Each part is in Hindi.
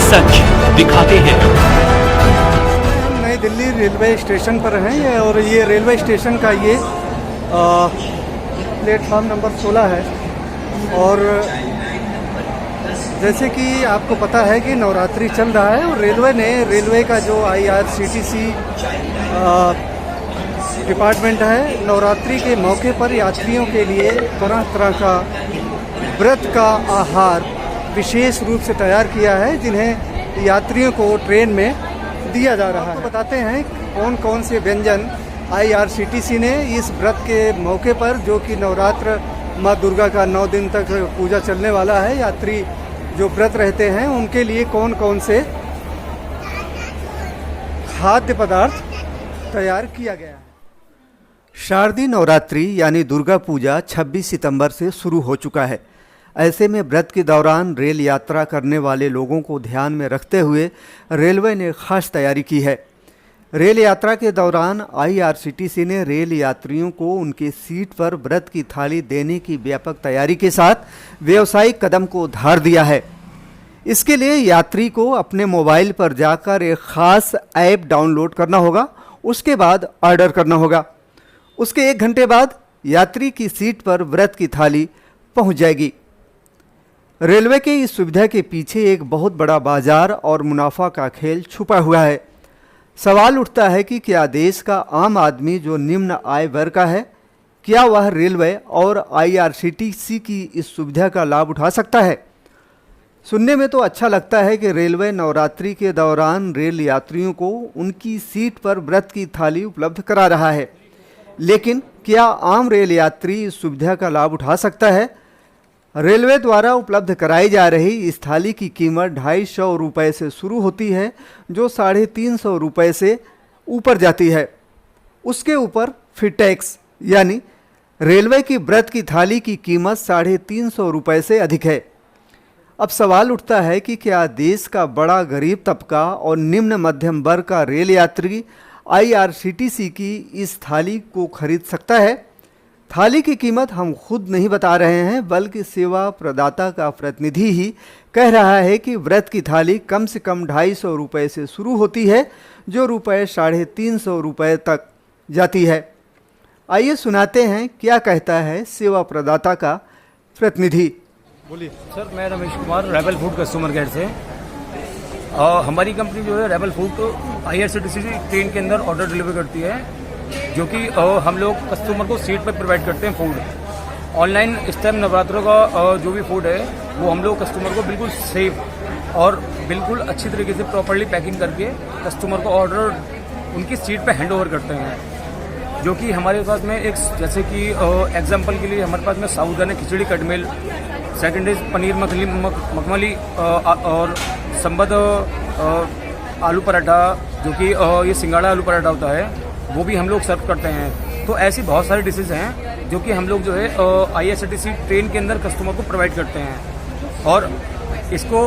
सच दिखाते हैं। नई दिल्ली रेलवे स्टेशन पर हैं और ये रेलवे स्टेशन का ये प्लेटफॉर्म नंबर 16 है। और जैसे कि आपको पता है कि नवरात्रि चल रहा है और रेलवे का जो IRCTC डिपार्टमेंट है, नवरात्रि के मौके पर यात्रियों के लिए तरह तरह का व्रत का आहार विशेष रूप से तैयार किया है, जिन्हें यात्रियों को ट्रेन में दिया जा रहा है। बताते हैं कौन कौन से व्यंजन IRCTC ने इस व्रत के मौके पर, जो कि नवरात्र माँ दुर्गा का 9 दिन तक पूजा चलने वाला है, यात्री जो व्रत रहते हैं उनके लिए कौन कौन से खाद्य पदार्थ तैयार किया गया है। शारदीय नवरात्रि यानी दुर्गा पूजा 26 सितंबर से शुरू हो चुका है। ऐसे में व्रत के दौरान रेल यात्रा करने वाले लोगों को ध्यान में रखते हुए रेलवे ने खास तैयारी की है। रेल यात्रा के दौरान IRCTC ने रेल यात्रियों को उनके सीट पर व्रत की थाली देने की व्यापक तैयारी के साथ व्यावसायिक कदम को उधार दिया है। इसके लिए यात्री को अपने मोबाइल पर जाकर एक खास ऐप डाउनलोड करना होगा, उसके बाद ऑर्डर करना होगा। उसके 1 घंटे बाद यात्री की सीट पर व्रत की थाली पहुंच जाएगी। रेलवे के इस सुविधा के पीछे एक बहुत बड़ा बाजार और मुनाफा का खेल छुपा हुआ है। सवाल उठता है कि क्या देश का आम आदमी जो निम्न आय वर्ग का है, क्या वह रेलवे और IRCTC की इस सुविधा का लाभ उठा सकता है? सुनने में तो अच्छा लगता है कि रेलवे नवरात्रि के दौरान रेल यात्रियों को उनकी सीट पर व्रत की थाली उपलब्ध करा रहा है, लेकिन क्या आम रेल यात्री इस सुविधा का लाभ उठा सकता है? रेलवे द्वारा उपलब्ध कराई जा रही इस थाली की कीमत 250 रुपये से शुरू होती है, जो 350 रुपये से ऊपर जाती है। उसके ऊपर फिर टैक्स, यानी रेलवे की व्रत की थाली की कीमत 350 रुपये से अधिक है। अब सवाल उठता है कि क्या देश का बड़ा गरीब तबका और निम्न मध्यम वर्ग का रेल यात्री IRCTC की इस थाली को खरीद सकता है? थाली की कीमत हम खुद नहीं बता रहे हैं, बल्कि सेवा प्रदाता का प्रतिनिधि ही कह रहा है कि व्रत की थाली कम से कम 250 रुपये से शुरू होती है, जो रुपये 350 रुपये तक जाती है। आइए सुनाते हैं क्या कहता है सेवा प्रदाता का प्रतिनिधि। बोलिए सर। मैं Ramesh Kumar, rebel food customer care से। हमारी कंपनी जो है रेबल फूड IRCTC ट्रेन के अंदर ऑर्डर डिलीवर करती है, जो कि हम लोग कस्टमर को सीट पर प्रोवाइड करते हैं फूड। ऑनलाइन इस टाइम नवरात्रों का जो भी फूड है वो हम लोग कस्टमर को बिल्कुल सेफ और बिल्कुल अच्छी तरीके से प्रॉपर्ली पैकिंग करके कस्टमर को ऑर्डर उनकी सीट पर हैंड ओवर करते हैं। जो कि हमारे पास में एक, जैसे कि एग्जांपल के लिए हमारे पास में साबूदाना खिचड़ी कटमिल, सेकेंड इज पनीर मखमली और संबद आलू पराठा, जो कि ये सिंगाड़ा आलू पराठा होता है, वो भी हम लोग सर्व करते हैं। तो ऐसी बहुत सारी डिशेज हैं जो कि हम लोग जो है IRCTC ट्रेन के अंदर कस्टमर को प्रोवाइड करते हैं, और इसको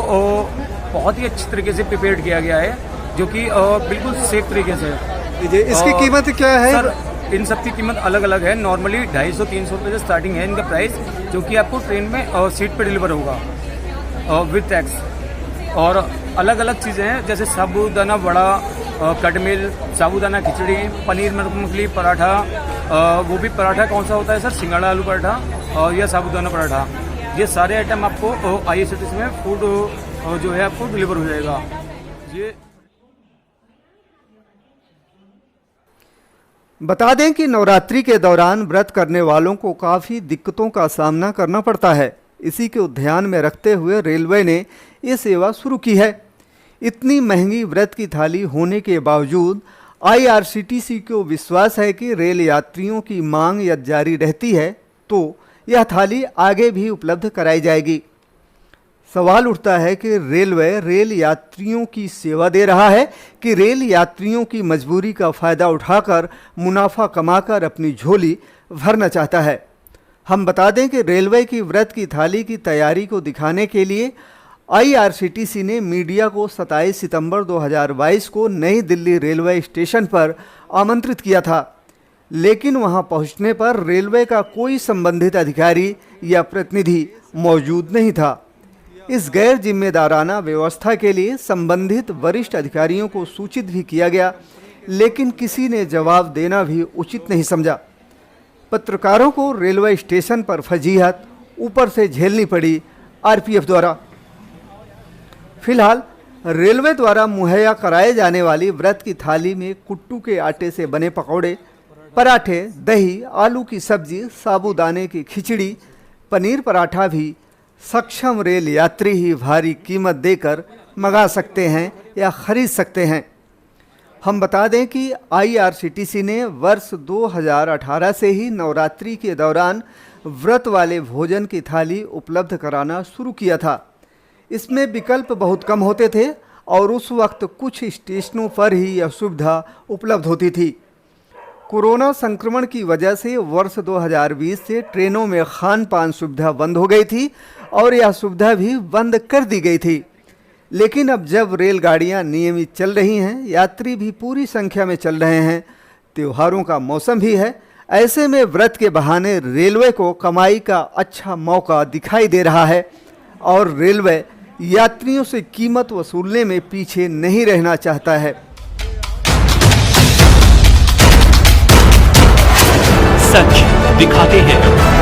बहुत ही अच्छी तरीके से प्रिपेयर्ड किया गया है, जो कि बिल्कुल सेफ तरीके से। इसकी कीमत क्या है? सर, इन सब की कीमत अलग अलग है। नॉर्मली 250-300 रुपये से स्टार्टिंग है इनका प्राइस, जो कि आपको ट्रेन में सीट पे डिलीवर होगा विद टैक्स। और अलग अलग चीज़ें हैं, जैसे साबूदाना वड़ा, कटमिल, साबूदाना खिचड़ी, पनीर मखमली पराठा, वो भी पराठा कौन सा होता है सर, सिंगाड़ा आलू पराठा या साबूदाना पराठा, ये सारे आइटम आपको IRCTC में फूड जो है आपको डिलीवर हो जाएगा। ये बता दें कि नवरात्रि के दौरान व्रत करने वालों को काफ़ी दिक्कतों का सामना करना पड़ता है। इसी को ध्यान में रखते हुए रेलवे ने ये सेवा शुरू की है। इतनी महंगी व्रत की थाली होने के बावजूद IRCTC को विश्वास है कि रेल यात्रियों की मांग यदि जारी रहती है तो यह थाली आगे भी उपलब्ध कराई जाएगी। सवाल उठता है कि रेलवे रेल यात्रियों की सेवा दे रहा है कि रेल यात्रियों की मजबूरी का फ़ायदा उठाकर मुनाफा कमाकर अपनी झोली भरना चाहता है। हम बता दें कि रेलवे की व्रत की थाली की तैयारी को दिखाने के लिए IRCTC ने मीडिया को 27 सितंबर 2022 को नई दिल्ली रेलवे स्टेशन पर आमंत्रित किया था, लेकिन वहां पहुंचने पर रेलवे का कोई संबंधित अधिकारी या प्रतिनिधि मौजूद नहीं था। इस गैर जिम्मेदाराना व्यवस्था के लिए संबंधित वरिष्ठ अधिकारियों को सूचित भी किया गया, लेकिन किसी ने जवाब देना भी उचित नहीं समझा। पत्रकारों को रेलवे स्टेशन पर फजीहत ऊपर से झेलनी पड़ी आरपीएफ द्वारा। फिलहाल रेलवे द्वारा मुहैया कराए जाने वाली व्रत की थाली में कुट्टू के आटे से बने पकौड़े, पराठे, दही, आलू की सब्जी, साबूदाने की खिचड़ी, पनीर पराठा भी सक्षम रेल यात्री ही भारी कीमत देकर मंगा सकते हैं या खरीद सकते हैं। हम बता दें कि आईआरसीटीसी ने वर्ष 2018 से ही नवरात्रि के दौरान व्रत वाले भोजन की थाली उपलब्ध कराना शुरू किया था। इसमें विकल्प बहुत कम होते थे और उस वक्त कुछ स्टेशनों पर ही यह सुविधा उपलब्ध होती थी। कोरोना संक्रमण की वजह से वर्ष 2020 से ट्रेनों में खान पान सुविधा बंद हो गई थी और यह सुविधा भी बंद कर दी गई थी। लेकिन अब जब रेलगाड़ियां नियमित चल रही हैं, यात्री भी पूरी संख्या में चल रहे हैं, त्योहारों का मौसम भी है, ऐसे में व्रत के बहाने रेलवे को कमाई का अच्छा मौका दिखाई दे रहा है और रेलवे यात्रियों से कीमत वसूलने में पीछे नहीं रहना चाहता है। सच दिखाते हैं।